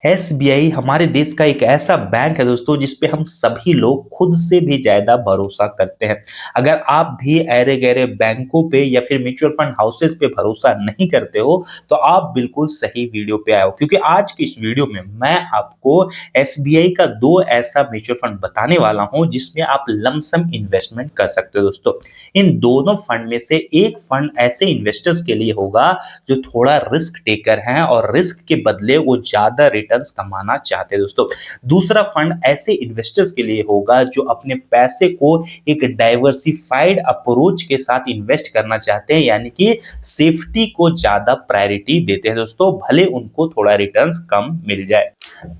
SBI हमारे देश का एक ऐसा बैंक है दोस्तों जिसपे हम सभी लोग खुद से भी ज्यादा भरोसा करते हैं। अगर आप भी ऐरे गैरे बैंकों पे या फिर म्यूचुअल फंड हाउसेस पे भरोसा नहीं करते हो तो आप बिल्कुल सही वीडियो पे आए हो, क्योंकि आज की इस वीडियो में मैं आपको एसबीआई का दो ऐसा म्यूचुअल फंड बताने वाला हूं जिसमें आप लमसम इन्वेस्टमेंट कर सकते हो। दोस्तों, इन दोनों फंड में से एक फंड ऐसे इन्वेस्टर्स के लिए होगा जो थोड़ा रिस्क टेकर हैं और रिस्क के बदले वो ज्यादा रिटर्न्स कमाना चाहते हैं। दोस्तों, दूसरा फंड ऐसे इन्वेस्टर्स के लिए होगा जो अपने पैसे को एक डाइवर्सिफाइड अप्रोच के साथ इन्वेस्ट करना चाहते हैं, यानी कि सेफ्टी को ज्यादा प्रायोरिटी देते हैं। दोस्तों, भले उनको थोड़ा रिटर्न्स कम मिल जाए।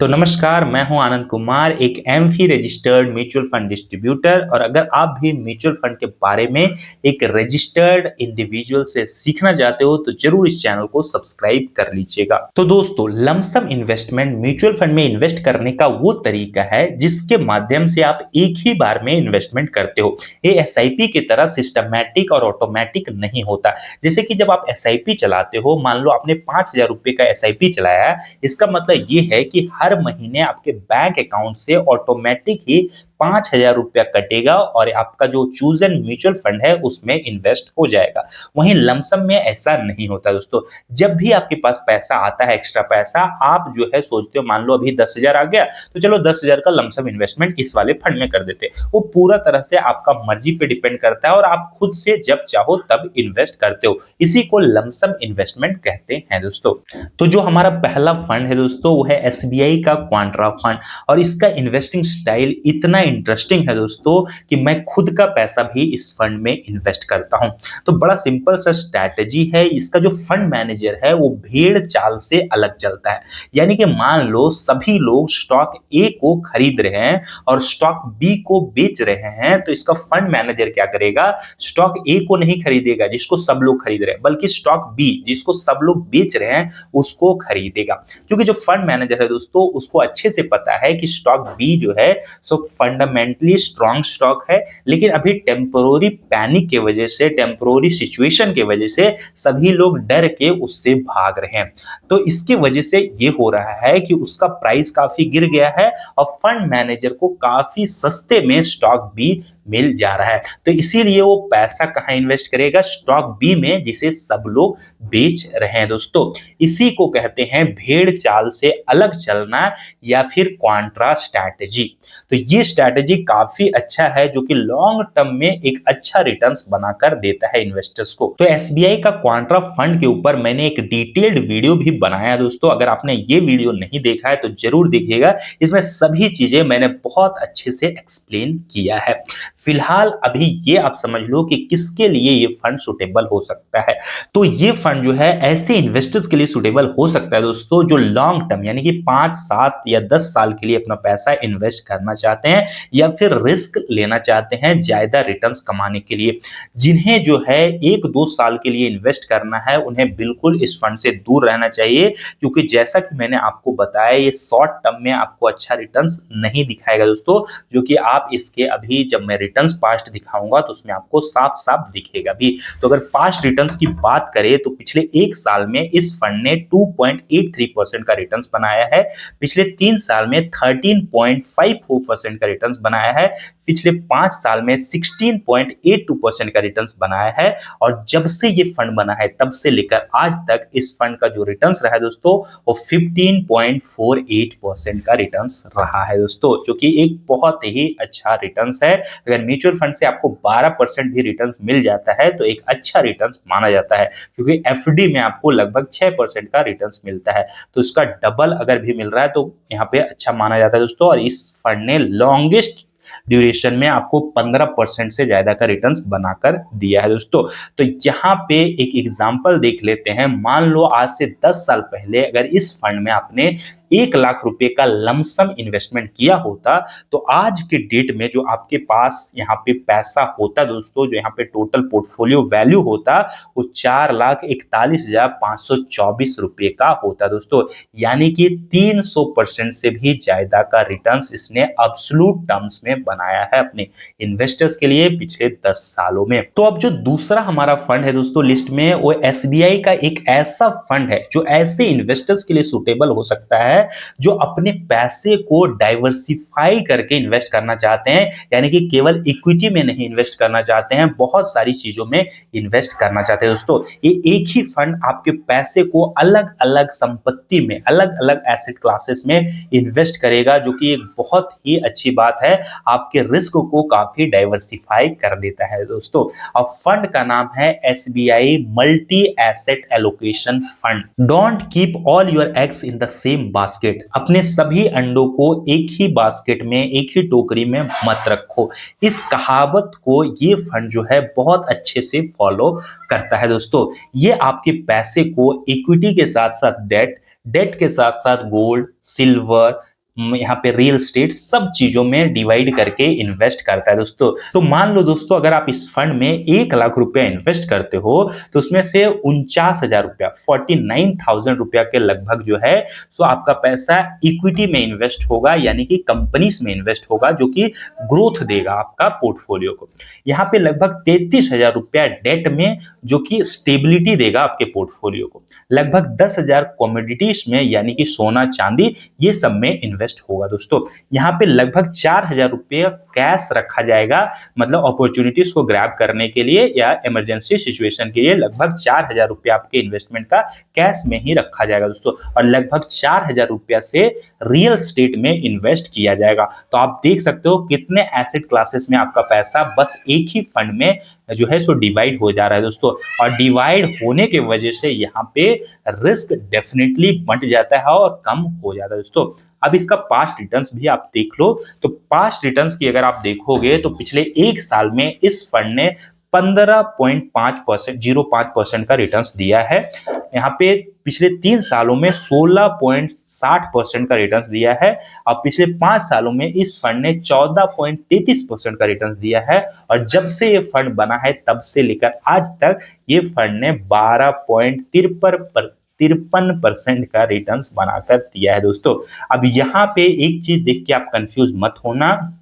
तो नमस्कार, मैं हूं आनंद कुमार, एक AMFI registered mutual fund distributor. और अगर आप भी म्यूचुअल फंड के बारे में एक रजिस्टर्ड इंडिविजुअल से सीखना चाहते हो तो जरूर इस चैनल को सब्सक्राइब कर लीजिएगा। तो दोस्तों, लमसम इन्वेस्टमेंट म्यूचुअल फंड में इन्वेस्ट करने का वो तरीका है जिसके माध्यम से आप एक ही बार में इन्वेस्टमेंट करते हो। ये एसआईपी की तरह सिस्टमैटिक और ऑटोमेटिक नहीं होता। जैसे कि जब आप एसआईपी चलाते हो, मान लो आपने 5,000 रुपए का एसआईपी चलाया, इसका मतलब ये है कि हर महीने आपके बैंक अकाउंट से ऑटोमेटिक ही 5,000 रुपया कटेगा और आपका जो चूजन म्यूचुअल फंड है उसमें इन्वेस्ट हो जाएगा। वहीं लमसम में ऐसा नहीं होता। दोस्तों, जब भी आपके पास पैसा आता है, एक्स्ट्रा पैसा, आप जो है सोचते हो मान लो अभी 10,000 आ गया तो चलो 10,000 का लमसम इन्वेस्टमेंट इस वाले फंड में कर देते। वो पूरा तरह से आपका मर्जी पे डिपेंड करता है और आप खुद से जब चाहो तब इन्वेस्ट करते हो। इसी को लमसम इन्वेस्टमेंट कहते हैं। दोस्तों, तो जो हमारा पहला फंड है दोस्तों वो है एसबीआई का क्वांट्रा फंड। और इसका इन्वेस्टिंग स्टाइल इतना इंटरेस्टिंग है दोस्तों कि मैं खुद का पैसा भी इस फंड में इन्वेस्ट करता हूं। तो बड़ा सिंपल सा स्ट्रैटेजी है। इसका जो फंड मैनेजर है वो भेड़ चाल से अलग चलता है। यानी कि मान लो सभी लोग स्टॉक ए को खरीद रहे हैं और स्टॉक बी को बेच रहे हैं, तो इसका फंड मैनेजर क्या करेगा, स्टॉक ए को नहीं खरीदेगा जिसको सब लोग खरीद रहे हैं, बल्कि स्टॉक बी जिसको सब लोग बेच रहे हैं उसको खरीदेगा। क्योंकि जो फंड मैनेजर है दोस्तों उसको अच्छे से पता है कि स्टॉक बी जो है सो फंडामेंटली स्ट्रांग स्टॉक है, लेकिन अभी टेम्पोररी पैनिक की वजह से, टेम्पोररी सिचुएशन की वजह से सभी लोग डर के उससे भाग रहे हैं। तो इसकी वजह से ये हो रहा है कि उसका प्राइस काफी गिर गया है और फंड मैनेजर को काफी सस्ते में स्टॉक बी मिल जा रहा है। तो इसीलिए वो पैसा कहां इन्वेस्ट करेगा, स्टॉक बी में जिसे सब लोग बेच रहे हैं। दोस्तों, इसी को कहते हैं भेड़ चाल से अलग चलना या फिर क्वांट्रा स्ट्रैटेजी। तो ये स्ट्रैटेजी काफी अच्छा है जो कि लॉन्ग टर्म में एक अच्छा रिटर्न्स बनाकर देता है इन्वेस्टर्स को। तो एसबीआई का क्वांट्रा फंड के ऊपर मैंने एक डिटेल्ड वीडियो भी बनाया दोस्तों। अगर आपने ये वीडियो नहीं देखा है तो जरूर देखिएगा। इसमें सभी चीजें मैंने बहुत अच्छे से एक्सप्लेन किया है। फिलहाल अभी ये आप समझ लो कि किसके लिए ये फंड सुटेबल हो सकता है। तो ये फंड जो है ऐसे इन्वेस्टर्स के लिए सुटेबल हो सकता है दोस्तों जो लॉन्ग टर्म यानी कि 5, 7 या 10 साल के लिए अपना पैसा इन्वेस्ट करना चाहते हैं या फिर रिस्क लेना चाहते हैं ज्यादा रिटर्न्स कमाने के लिए। जिन्हें जो है 1-2 साल के लिए इन्वेस्ट करना है उन्हें बिल्कुल इस फंड से दूर रहना चाहिए, क्योंकि जैसा कि मैंने आपको बताया ये शॉर्ट टर्म में आपको अच्छा रिटर्न्स नहीं दिखाएगा दोस्तों, जो कि आप इसके अभी जब मैं रिटर्न्स पास्ट दिखाऊंगा तो उसमें आपको साफ साफ दिखेगा भी। तो अगर पास्ट रिटर्न्स की बात करें तो पिछले 1 साल में इस फंड ने 2.83% का रिटर्न्स बनाया है, पिछले 3 साल में 13.54% का रिटर्न्स बनाया है, पिछले 5 साल में 16.82% का रिटर्न्स बनाया है। और जब से ये फंड बना है तब से लेकर आज तक इस फंड का जो रिटर्न्स रहा है दोस्तों वो 15.48% का रिटर्न्स रहा है दोस्तों, जो कि एक बहुत ही अच्छा रिटर्न्स है। अगर म्यूचुअल फंड से आपको 12% भी रिटर्न्स मिल जाता है तो एक अच्छा रिटर्न्स माना जाता है, क्योंकि एफडी में आपको लगभग 6% का रिटर्न्स मिलता है। तो इसका डबल अगर भी मिल रहा है तो यहाँ पे अच्छा माना जाता है दोस्तों। और इस फंड ने लॉन्गेस्ट ड्यूरेशन में आपको 15% से ज्यादा का रिटर्न्स बनाकर दिया है दोस्तों। तो यहाँ पे एक एग्जांपल देख लेते हैं। मान लो आज से 10 साल पहले अगर इस फंड में आपने 1 लाख रुपए का लमसम इन्वेस्टमेंट किया होता तो आज के डेट में जो आपके पास यहाँ पे पैसा होता दोस्तों, जो यहाँ पे टोटल पोर्टफोलियो वैल्यू होता वो 4,41,524 रुपए का होता दोस्तों। यानी कि 300% से भी ज्यादा का रिटर्न्स इसने अब्सोल्यूट टर्म्स में बनाया है अपने इन्वेस्टर्स के लिए पिछले 10 सालों में। तो अब जो दूसरा हमारा फंड है दोस्तों लिस्ट में वो एसबीआई का एक ऐसा फंड है जो ऐसे इन्वेस्टर्स के लिए सुटेबल हो सकता है है जो अपने पैसे को डाइवर्सिफाई करके इन्वेस्ट करना चाहते हैं, यानी कि केवल इक्विटी में नहीं इन्वेस्ट करना चाहते हैं, बहुत सारी चीजों में इन्वेस्ट करना चाहते हैं दोस्तों। ये एक ही फंड आपके पैसे को अलग अलग संपत्ति में, अलग अलग एसेट क्लासेस में इन्वेस्ट करेगा, जो कि एक बहुत ही अच्छी बात है, आपके रिस्क को काफी डाइवर्सिफाई कर देता है दोस्तों। अब फंड का नाम है SBI multi asset allocation fund. Don't keep all your eggs in the same basket. अपने सभी अंडों को एक ही बास्केट में, एक ही टोकरी में मत रखो। इस कहावत को ये फंड जो है बहुत अच्छे से फॉलो करता है दोस्तों। ये आपके पैसे को इक्विटी के साथ साथ डेट, डेट के साथ साथ गोल्ड, सिल्वर, यहाँ पे रियल एस्टेट, सब चीजों में डिवाइड करके इन्वेस्ट करता है दोस्तों। तो मान लो दोस्तों, अगर आप इस फंड में 1 लाख रुपया इन्वेस्ट करते हो तो उसमें से 49,000 रुपया, 49,000 रुपया के लगभग जो है सो आपका पैसा इक्विटी में इन्वेस्ट होगा, यानी कि कंपनीज में इन्वेस्ट होगा, जो कि ग्रोथ देगा आपका पोर्टफोलियो को। यहाँ पे लगभग 33,000 रुपया डेट में, जो कि स्टेबिलिटी देगा आपके पोर्टफोलियो को। लगभग 10,000 कमोडिटीज में, यानी कि सोना चांदी, ये सब में इन्वेस्ट होगा दोस्तों। यहाँ पे लगभग 4,000 रुपये कैश रखा जाएगा, मतलब अपॉर्चुनिटीज को ग्रैब करने के लिए या इमरजेंसी सिचुएशन के लिए लगभग 4,000 रुपया आपके इन्वेस्टमेंट का कैश में ही रखा जाएगा दोस्तों। और लगभग 4,000 रुपया से रियल एस्टेट में इन्वेस्ट किया जाएगा। तो आप देख सकते हो कितने एसेट क्लासेस में आपका पैसा बस एक ही फंड में जो है सो डिवाइड हो जा रहा है दोस्तों। और डिवाइड होने के वजह से यहाँ पे रिस्क डेफिनेटली बढ़ जाता है और कम हो जाता है दोस्तों। अब इसका पास्ट रिटर्न्स भी आप देख लो, तो पास्ट रिटर्न्स की अगर आप देखोगे तो पिछले 1 साल में इस फंड ने 15.5%, 05% का रिटर्न्स दिया है। यहाँ पे पिछले 3 सालों में 16.60% का रिटर्न्स दिया है। और पिछले 5 सालों में इस फंड ने 14.33% का रिटर्न्स दिया है। और जब से ये फंड बना है तब से लेकर आज तक ये फंड ने 12.53% का रिटर्न्स बनाकर दिया है दोस्तों। अब यहाँ पे एक चीज देख के आप कंफ्यूज मत होना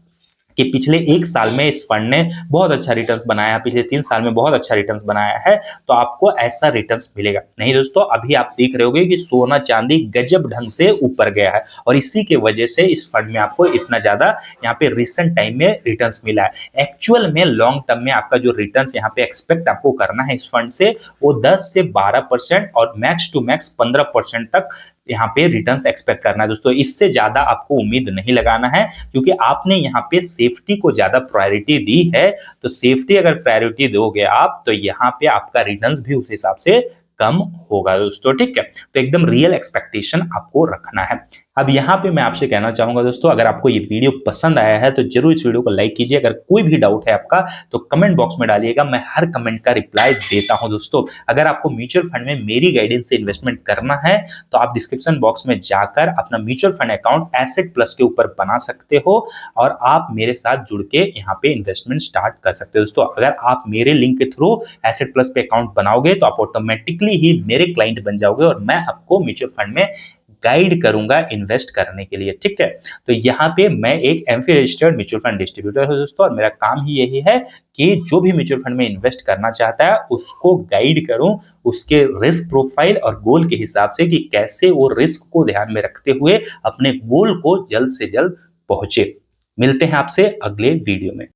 कि पिछले 1 साल में इस फंड ने बहुत अच्छा रिटर्न्स बनाया, पिछले 3 साल में बहुत अच्छा रिटर्न्स बनाया है, तो आपको ऐसा रिटर्न्स मिलेगा नहीं दोस्तों। अभी आप देख रहे होगे कि सोना चांदी गजब ढंग से ऊपर गया है और इसी के वजह से इस फंड में आपको इतना ज्यादा यहाँ पे रिसेंट टाइम में रिटर्न्स मिला है। एक्चुअल में लॉन्ग टर्म में आपका जो रिटर्न्स यहाँ पे एक्सपेक्ट आपको करना है इस फंड से, वो 10 से 12% और मैक्स टू मैक्स 15% तक यहाँ पे रिटर्न्स एक्सपेक्ट करना है दोस्तों। इससे ज्यादा आपको उम्मीद नहीं लगाना है, क्योंकि आपने यहाँ पे सेफ्टी को ज्यादा प्रायोरिटी दी है। तो सेफ्टी अगर प्रायोरिटी दोगे आप, तो यहाँ पे आपका रिटर्न्स भी उस हिसाब से कम होगा दोस्तों, ठीक है। तो एकदम रियल एक्सपेक्टेशन आपको रखना है। अब यहाँ पे मैं आपसे कहना चाहूंगा दोस्तों, अगर आपको ये वीडियो पसंद आया है तो जरूर इस वीडियो को लाइक कीजिए। अगर कोई भी डाउट है आपका तो कमेंट बॉक्स में डालिएगा, मैं हर कमेंट का रिप्लाई देता हूं दोस्तों। अगर आपको म्यूचुअल फंड में मेरी गाइडेंस से इन्वेस्टमेंट करना है तो आप डिस्क्रिप्शन बॉक्स में जाकर अपना mutual fund account asset plus के ऊपर बना सकते हो और आप मेरे साथ जुड़ के यहाँ पे इन्वेस्टमेंट स्टार्ट कर सकते हो दोस्तों। अगर आप मेरे लिंक के थ्रू एसेट प्लस पे अकाउंट बनाओगे तो आप ऑटोमेटिकली ही मेरे क्लाइंट बन जाओगे और मैं आपको म्यूचुअल फंड में गाइड करूंगा इन्वेस्ट करने के लिए, ठीक है। तो यहाँ पे मैं एक AMFI registered mutual fund distributor हूं दोस्तों, और मेरा काम ही यही है कि जो भी म्यूचुअल फंड में इन्वेस्ट करना चाहता है उसको गाइड करूं, उसके रिस्क प्रोफाइल और गोल के हिसाब से कि कैसे वो रिस्क को ध्यान में रखते हुए अपने गोल को जल्द से जल्द पहुंचे। मिलते हैं आपसे अगले वीडियो में।